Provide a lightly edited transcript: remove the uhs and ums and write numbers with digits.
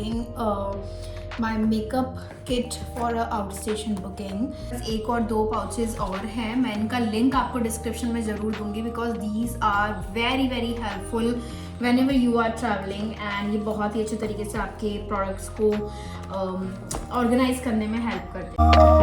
buking my makeup kit for a outstation booking. एक और 2 pouches और हैं, मैं इनका लिंक आपको डिस्क्रिप्शन में ज़रूर दूंगी because these are very very helpful whenever you are traveling and ये बहुत ही अच्छे तरीके से आपके प्रोडक्ट्स को ऑर्गेनाइज करने में हेल्प करते हैं.